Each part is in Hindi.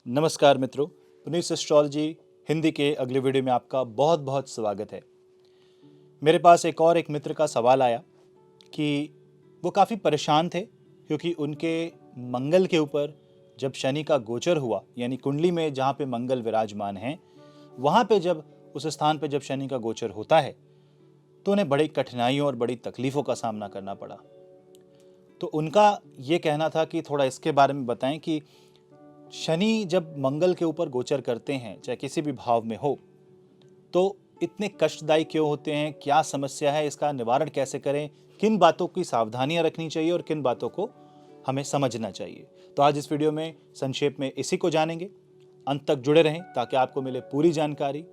नमस्कार मित्रों, पुनीत एस्ट्रोलॉजी हिंदी के अगले वीडियो में आपका बहुत बहुत स्वागत है। मेरे पास एक मित्र का सवाल आया कि वो काफ़ी परेशान थे क्योंकि उनके मंगल के ऊपर जब शनि का गोचर हुआ, यानी कुंडली में जहाँ पे मंगल विराजमान हैं, वहाँ पे जब उस स्थान पे जब शनि का गोचर होता है तो उन्हें बड़ी कठिनाइयों और बड़ी तकलीफ़ों का सामना करना पड़ा। तो उनका ये कहना था कि थोड़ा इसके बारे में बताएं कि शनि जब मंगल के ऊपर गोचर करते हैं, चाहे किसी भी भाव में हो, तो इतने कष्टदायी क्यों होते हैं, क्या समस्या है, इसका निवारण कैसे करें, किन बातों की सावधानियां रखनी चाहिए और किन बातों को हमें समझना चाहिए। तो आज इस वीडियो में संक्षेप में इसी को जानेंगे। अंत तक जुड़े रहें ताकि आपको मिले पूरी जानकारी,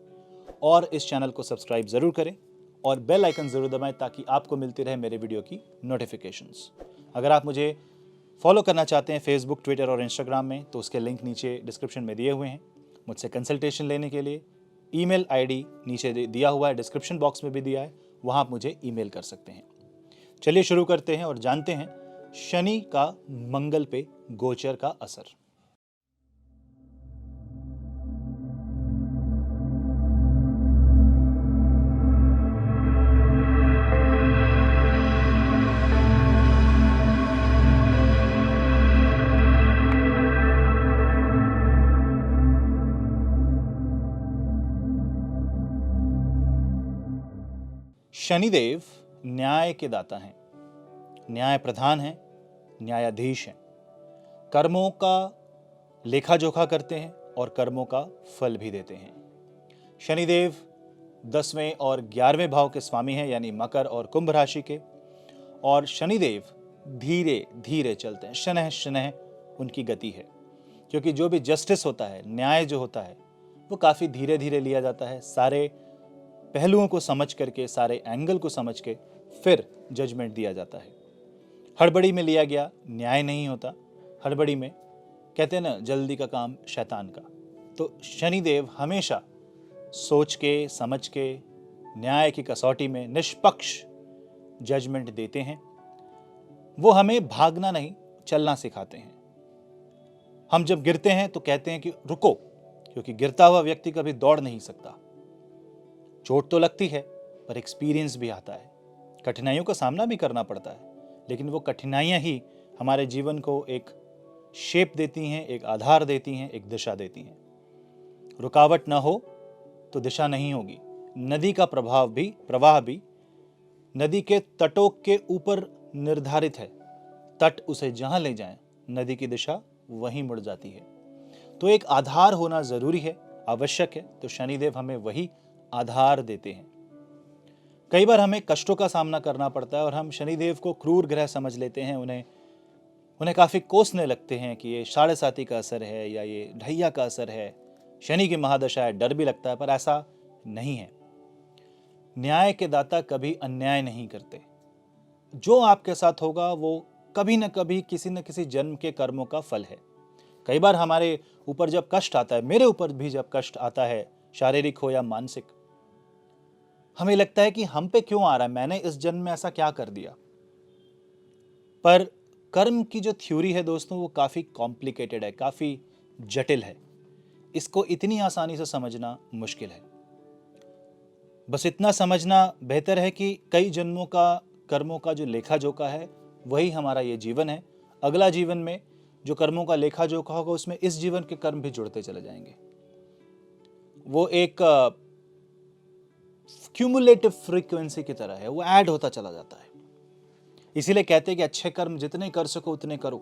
और इस चैनल को सब्सक्राइब जरूर करें और बेल आइकन जरूर दबाएं ताकि आपको मिलती रहे मेरे वीडियो की नोटिफिकेशंस। अगर आप मुझे फॉलो करना चाहते हैं फेसबुक, ट्विटर और इंस्टाग्राम में, तो उसके लिंक नीचे डिस्क्रिप्शन में दिए हुए हैं। मुझसे कंसल्टेशन लेने के लिए ईमेल आईडी नीचे दिया हुआ है, डिस्क्रिप्शन बॉक्स में भी दिया है, वहाँ आप मुझे ईमेल कर सकते हैं। चलिए शुरू करते हैं और जानते हैं शनि का मंगल पे गोचर का असर। शनिदेव न्याय के दाता हैं, न्याय प्रधान हैं, न्यायाधीश हैं, कर्मों का लेखा जोखा करते हैं और कर्मों का फल भी देते हैं। शनिदेव 10वें और 11वें भाव के स्वामी हैं, यानी मकर और कुंभ राशि के। और शनिदेव धीरे धीरे चलते हैं, शनह शनह उनकी गति है, क्योंकि जो भी जस्टिस होता है, न्याय जो होता है, वो काफ़ी धीरे धीरे लिया जाता है। सारे पहलुओं को समझ करके, सारे एंगल को समझ के फिर जजमेंट दिया जाता है। हड़बड़ी में लिया गया न्याय नहीं होता। हड़बड़ी में कहते हैं ना, जल्दी का काम शैतान का। तो शनिदेव हमेशा सोच के, समझ के, न्याय की कसौटी में निष्पक्ष जजमेंट देते हैं। वो हमें भागना नहीं, चलना सिखाते हैं। हम जब गिरते हैं तो कहते हैं कि रुको, क्योंकि गिरता हुआ व्यक्ति कभी दौड़ नहीं सकता। चोट तो लगती है पर एक्सपीरियंस भी आता है, कठिनाइयों का सामना भी करना पड़ता है, लेकिन वो कठिनाइयां ही हमारे जीवन को एक शेप देती हैं, एक आधार देती हैं, एक दिशा देती हैं। रुकावट ना हो तो दिशा नहीं होगी। नदी का प्रवाह भी नदी के तटों के ऊपर निर्धारित है। तट उसे जहां ले जाए, नदी की दिशा वहीं मुड़ जाती है। तो एक आधार होना जरूरी है, आवश्यक है। तो शनिदेव हमें वही आधार देते हैं। कई बार हमें कष्टों का सामना करना पड़ता है और हम शनिदेव को क्रूर ग्रह समझ लेते हैं। उन्हें काफी कोसने लगते हैं कि ये साढ़े साती का असर है या ये ढैया का असर है, शनि की महादशा है। डर भी लगता है, पर ऐसा नहीं है। न्याय के दाता कभी अन्याय नहीं करते। जो आपके साथ होगा वो कभी न कभी किसी न किसी जन्म के कर्मों का फल है। कई बार हमारे ऊपर जब कष्ट आता है, मेरे ऊपर भी जब कष्ट आता है, शारीरिक हो या मानसिक, हमें लगता है कि हम पे क्यों आ रहा है, मैंने इस जन्म में ऐसा क्या कर दिया। पर कर्म की जो थ्योरी है दोस्तों, वो काफी कॉम्प्लिकेटेड है, काफी जटिल है। इसको इतनी आसानी से समझना मुश्किल है। बस इतना समझना बेहतर है कि कई जन्मों का कर्मों का जो लेखा जोखा है, वही हमारा ये जीवन है। अगला जीवन में जो कर्मों का लेखा जोखा होगा, उसमें इस जीवन के कर्म भी जुड़ते चले जाएंगे। वो एक क्यूमुलेटिव फ्रीक्वेंसी की तरह है, वो ऐड होता चला जाता है। इसीलिए कहते हैं कि अच्छे कर्म जितने कर सको उतने करो,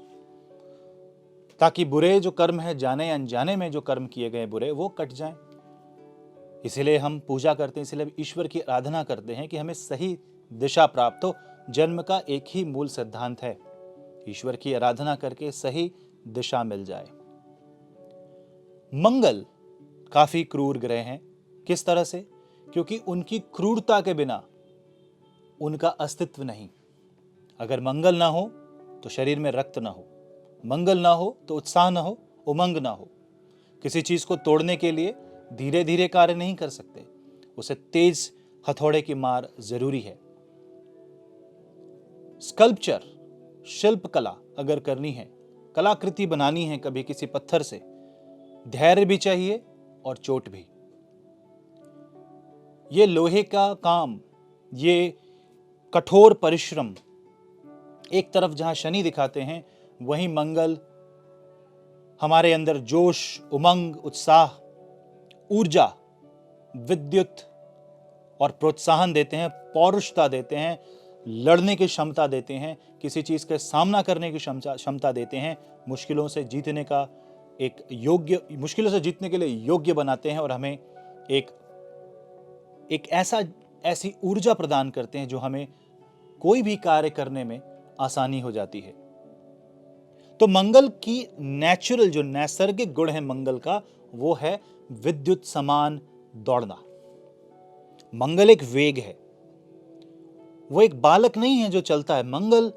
ताकि बुरे जो कर्म है, जाने अनजाने में जो कर्म किए गए बुरे, वो कट जाएं। इसीलिए हम पूजा करते हैं, इसीलिए ईश्वर की आराधना करते हैं कि हमें सही दिशा प्राप्त हो। जन्म का एक ही मूल सिद्धांत है, ईश्वर की आराधना करके सही दिशा मिल जाए। मंगल काफी क्रूर ग्रह हैं। किस तरह से? क्योंकि उनकी क्रूरता के बिना उनका अस्तित्व नहीं। अगर मंगल ना हो तो शरीर में रक्त ना हो, मंगल ना हो तो उत्साह ना हो, उमंग ना हो। किसी चीज को तोड़ने के लिए धीरे धीरे कार्य नहीं कर सकते, उसे तेज हथौड़े की मार जरूरी है। स्कल्पचर, शिल्प कला अगर करनी है, कलाकृति बनानी है कभी किसी पत्थर से, धैर्य भी चाहिए और चोट भी। ये लोहे का काम, ये कठोर परिश्रम एक तरफ जहां शनि दिखाते हैं, वहीं मंगल हमारे अंदर जोश, उमंग, उत्साह, ऊर्जा, विद्युत और प्रोत्साहन देते हैं, पौरुषता देते हैं, लड़ने की क्षमता देते हैं, किसी चीज का सामना करने की क्षमता देते हैं, मुश्किलों से जीतने का मुश्किलों से जीतने के लिए योग्य बनाते हैं और हमें एक ऐसी ऊर्जा प्रदान करते हैं जो हमें कोई भी कार्य करने में आसानी हो जाती है। तो मंगल की नेचुरल जो नैसर्गिक गुण है मंगल का, वो है विद्युत समान दौड़ना। मंगल एक वेग है, वो एक बालक नहीं है जो चलता है। मंगल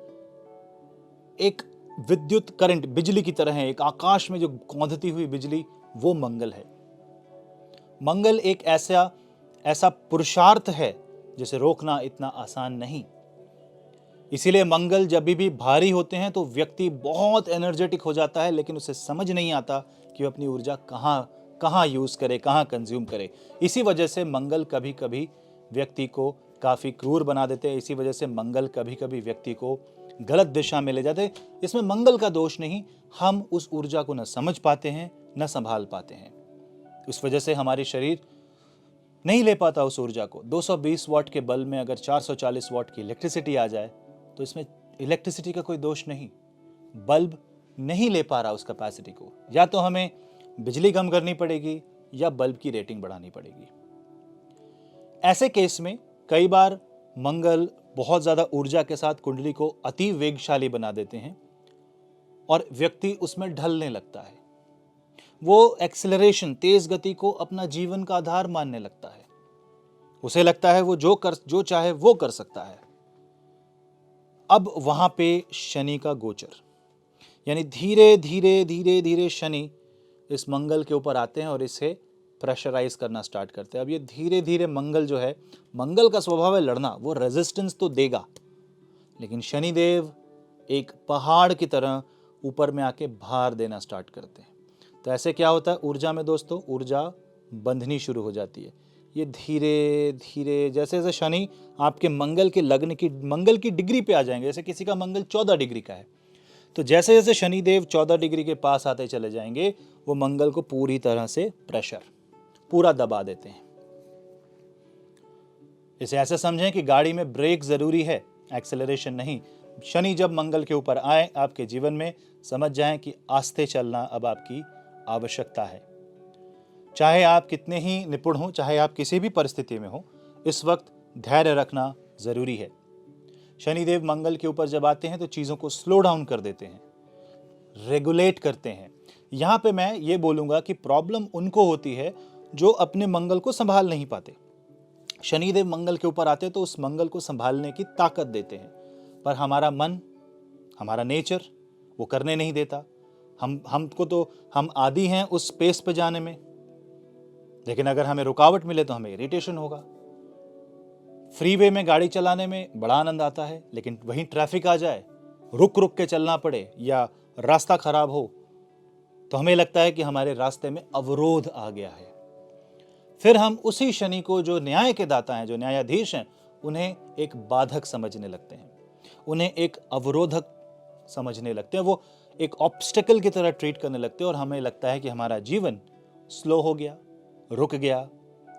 एक विद्युत करंट, बिजली की तरह है, एक आकाश में जो कौंधती हुई बिजली, वो मंगल है। मंगल एक ऐसा पुरुषार्थ है जिसे रोकना इतना आसान नहीं। इसीलिए मंगल जब भी भारी होते हैं तो व्यक्ति बहुत एनर्जेटिक हो जाता है, लेकिन उसे समझ नहीं आता कि वो अपनी ऊर्जा कहाँ यूज करे, कहाँ कंज्यूम करे। इसी वजह से मंगल कभी कभी व्यक्ति को काफी क्रूर बना देते हैं। इसी वजह से मंगल कभी कभी व्यक्ति को गलत दिशा में ले जाते। इसमें मंगल का दोष नहीं, हम उस ऊर्जा को न समझ पाते हैं, न संभाल पाते हैं। इस वजह से हमारी शरीर नहीं ले पाता उस ऊर्जा को। 220 वाट के बल्ब में अगर 440 वाट की इलेक्ट्रिसिटी आ जाए तो इसमें इलेक्ट्रिसिटी का कोई दोष नहीं, बल्ब नहीं ले पा रहा उस कैपेसिटी को। या तो हमें बिजली कम करनी पड़ेगी या बल्ब की रेटिंग बढ़ानी पड़ेगी। ऐसे केस में कई बार मंगल बहुत ज्यादा ऊर्जा के साथ कुंडली को अति वेगशाली बना देते हैं और व्यक्ति उसमें ढलने लगता है। वो एक्सेलरेशन, तेज गति को अपना जीवन का आधार मानने लगता है। उसे लगता है वो जो चाहे वो कर सकता है। अब वहां पे शनि का गोचर, यानी धीरे धीरे धीरे धीरे शनि इस मंगल के ऊपर आते हैं और इसे प्रेशराइज करना स्टार्ट करते हैं। अब ये धीरे धीरे मंगल जो है, मंगल का स्वभाव है लड़ना, वो रेजिस्टेंस तो देगा, लेकिन शनिदेव एक पहाड़ की तरह ऊपर में आके भार देना स्टार्ट करते हैं। तो ऐसे क्या होता है ऊर्जा में दोस्तों, ऊर्जा बंधनी शुरू हो जाती है। ये धीरे धीरे जैसे जैसे शनि आपके मंगल की डिग्री पे आ जाएंगे, जैसे किसी का मंगल 14 डिग्री का है, तो जैसे जैसे शनिदेव 14 डिग्री के पास आते चले जाएंगे, वो मंगल को पूरी तरह से पूरा दबा देते हैं। इसे ऐसे समझें कि गाड़ी में ब्रेक जरूरी है, एक्सेलरेशन नहीं। शनि जब मंगल के ऊपर आए आपके जीवन में, समझ जाएं कि आस्ते चलना अब आपकी आवश्यकता है। चाहे आप कितने ही निपुण हो, चाहे आप किसी भी परिस्थिति में हो, इस वक्त धैर्य रखना जरूरी है। शनिदेव मंगल के ऊपर जब आते हैं तो चीजों को स्लो डाउन कर देते हैं, रेगुलेट करते हैं। यहां पे मैं ये बोलूंगा कि प्रॉब्लम उनको होती है जो अपने मंगल को संभाल नहीं पाते। शनिदेव मंगल के ऊपर आते तो उस मंगल को संभालने की ताकत देते हैं, पर हमारा मन, हमारा नेचर वो करने नहीं देता। हम आदी हैं उस स्पेस पे जाने में, लेकिन अगर हमें रुकावट मिले तो हमें इरिटेशन होगा। फ्रीवे में गाड़ी चलाने में बड़ा आनंद आता है, लेकिन वहीं ट्रैफिक आ जाए, रुक रुक के चलना पड़े या रास्ता खराब हो, तो हमें लगता है कि हमारे रास्ते में अवरोध आ गया है। फिर हम उसी शनि को, जो न्याय के दाता हैं, जो न्यायाधीश हैं, उन्हें एक बाधक समझने लगते हैं, उन्हें एक अवरोधक समझने लगते हैं। वो एक ऑब्स्टेकल की तरह ट्रीट करने लगते हैं और हमें लगता है कि हमारा जीवन स्लो हो गया, रुक गया,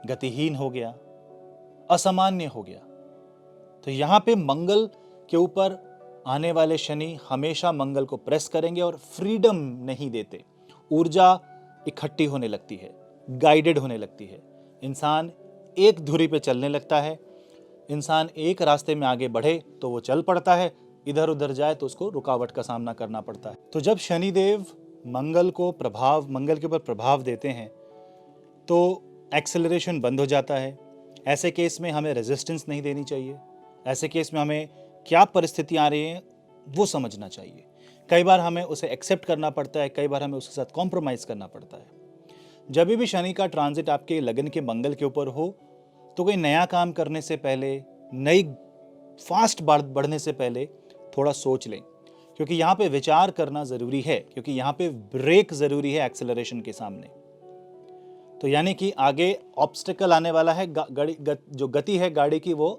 गतिहीन हो गया, असामान्य हो गया। तो यहां पे मंगल के ऊपर आने वाले शनि हमेशा मंगल को प्रेस करेंगे और फ्रीडम नहीं देते। ऊर्जा इकट्ठी होने लगती है, गाइडेड होने लगती है, इंसान एक धुरी पे चलने लगता है। इंसान एक रास्ते में आगे बढ़े तो वो चल पड़ता है, इधर उधर जाए तो उसको रुकावट का सामना करना पड़ता है। तो जब शनिदेव मंगल के ऊपर प्रभाव देते हैं तो एक्सेलरेशन बंद हो जाता है। ऐसे केस में हमें रेजिस्टेंस नहीं देनी चाहिए। ऐसे केस में हमें क्या परिस्थितियां आ रही हैं वो समझना चाहिए। कई बार हमें उसे एक्सेप्ट करना पड़ता है, कई बार हमें उसके साथ कॉम्प्रोमाइज करना पड़ता है। जब भी शनि का ट्रांजिट आपके लगन के मंगल के ऊपर हो तो कोई नया काम करने से पहले, नई फास्ट बढ़ने से पहले थोड़ा सोच लें, क्योंकि यहाँ पे विचार करना जरूरी है, क्योंकि यहाँ पे ब्रेक जरूरी है एक्सेलरेशन के सामने। तो यानी कि आगे ऑब्स्टिकल आने वाला है, जो गति है गाड़ी की वो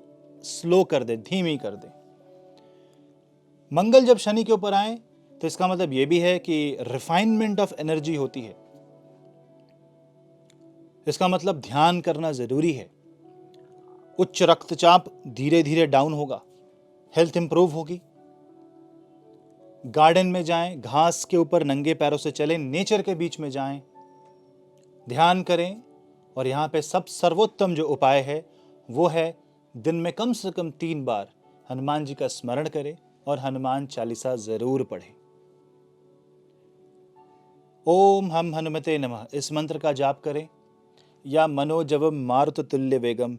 स्लो कर दे, धीमी कर दे। मंगल जब शनि के ऊपर आए तो इसका मतलब यह भी है कि रिफाइनमेंट ऑफ एनर्जी होती है। इसका मतलब ध्यान करना जरूरी है। उच्च रक्तचाप धीरे धीरे डाउन होगा, हेल्थ इंप्रूव होगी। गार्डन में जाएं, घास के ऊपर नंगे पैरों से चलें, नेचर के बीच में जाएं, ध्यान करें। और यहां पे सब सर्वोत्तम जो उपाय है वो है दिन में कम से कम 3 बार हनुमान जी का स्मरण करें और हनुमान चालीसा जरूर पढ़ें। ओम हम हनुमते नमः इस मंत्र का जाप करें, या मनोजवम मारुत तुल्य वेगम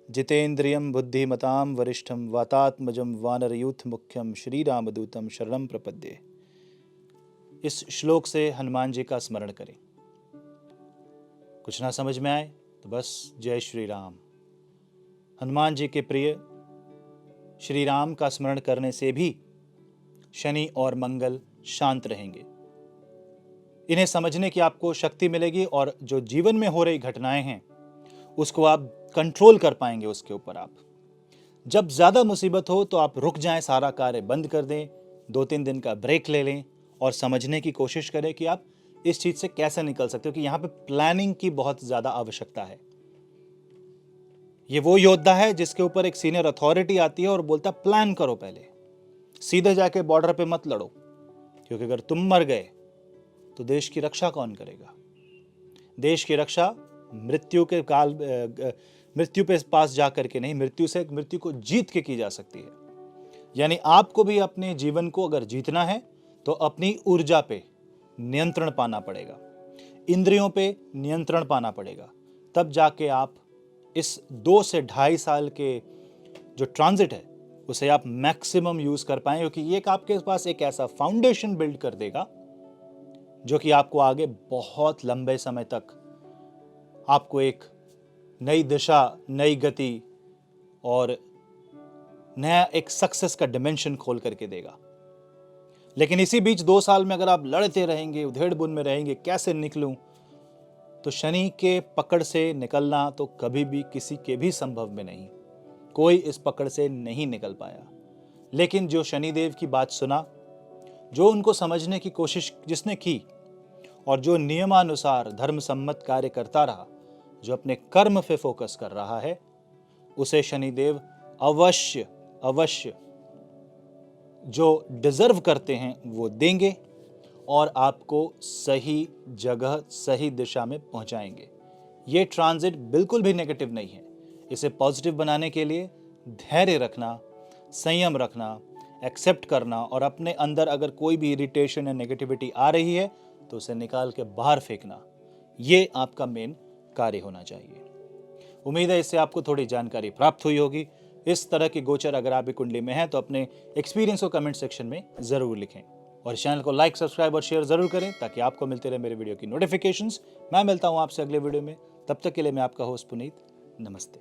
जितेंद्रियम बुद्धिमताम वरिष्ठम वातात्मजम वानरयूथ मुख्यम श्री रामदूतम शरणम प्रपद्ये। इस श्लोक से हनुमान जी का स्मरण करें। कुछ ना समझ में आए तो बस जय श्री राम। हनुमान जी के प्रिय श्री राम का स्मरण करने से भी शनि और मंगल शांत रहेंगे। इन्हें समझने की आपको शक्ति मिलेगी और जो जीवन में हो रही घटनाएं हैं उसको आप कंट्रोल कर पाएंगे। उसके ऊपर आप जब ज्यादा मुसीबत हो तो आप रुक जाएं, सारा कार्य बंद कर दें, 2-3 दिन का ब्रेक ले लें और समझने की कोशिश करें कि आप इस चीज से कैसे निकल सकते हो। कि यहां पे प्लानिंग की बहुत ज्यादा आवश्यकता है। ये वो योद्धा है जिसके ऊपर एक सीनियर अथॉरिटी आती है और बोलता प्लान करो, पहले सीधे जाके बॉर्डर पे मत लड़ो, क्योंकि अगर तुम मर गए तो देश की रक्षा कौन करेगा। देश की रक्षा मृत्यु पे पास जा करके नहीं, मृत्यु को जीत के की जा सकती है। यानी आपको भी अपने जीवन को अगर जीतना है तो अपनी ऊर्जा पे नियंत्रण पाना पड़ेगा, इंद्रियों पे नियंत्रण पाना पड़ेगा। तब जाके आप इस 2 से 2.5 साल के जो ट्रांजिट है उसे आप मैक्सिमम यूज कर पाएं, क्योंकि ये आपके पास एक ऐसा फाउंडेशन बिल्ड कर देगा जो कि आपको आगे बहुत लंबे समय तक आपको एक नई दिशा, नई गति और नया एक सक्सेस का डिमेंशन खोल करके देगा। लेकिन इसी बीच 2 साल में अगर आप लड़ते रहेंगे, उधेड़-बुन में रहेंगे, कैसे निकलूं, तो शनि के पकड़ से निकलना तो कभी भी किसी के भी संभव में नहीं। कोई इस पकड़ से नहीं निकल पाया। लेकिन जो शनिदेव की बात सुना, जो उनको समझने की कोशिश जिसने की और जो नियमानुसार धर्म सम्मत कार्य करता रहा, जो अपने कर्म पे फोकस कर रहा है, उसे शनिदेव अवश्य अवश्य जो डिजर्व करते हैं वो देंगे और आपको सही जगह, सही दिशा में पहुंचाएंगे। ये ट्रांजिट बिल्कुल भी नेगेटिव नहीं है। इसे पॉजिटिव बनाने के लिए धैर्य रखना, संयम रखना, एक्सेप्ट करना और अपने अंदर अगर कोई भी इरिटेशन या नेगेटिविटी आ रही है तो उसे निकाल के बाहर फेंकना, ये आपका मेन कार्य होना चाहिए। उम्मीद है इससे आपको थोड़ी जानकारी प्राप्त हुई होगी। इस तरह की गोचर अगर आपकी कुंडली में है तो अपने एक्सपीरियंस को कमेंट सेक्शन में जरूर लिखें और इस चैनल को लाइक, सब्सक्राइब और शेयर जरूर करें ताकि आपको मिलते रहे मेरे वीडियो की नोटिफिकेशंस। मैं मिलता हूं आपसे अगले वीडियो में, तब तक के लिए मैं आपका होस्ट पुनीत, नमस्ते।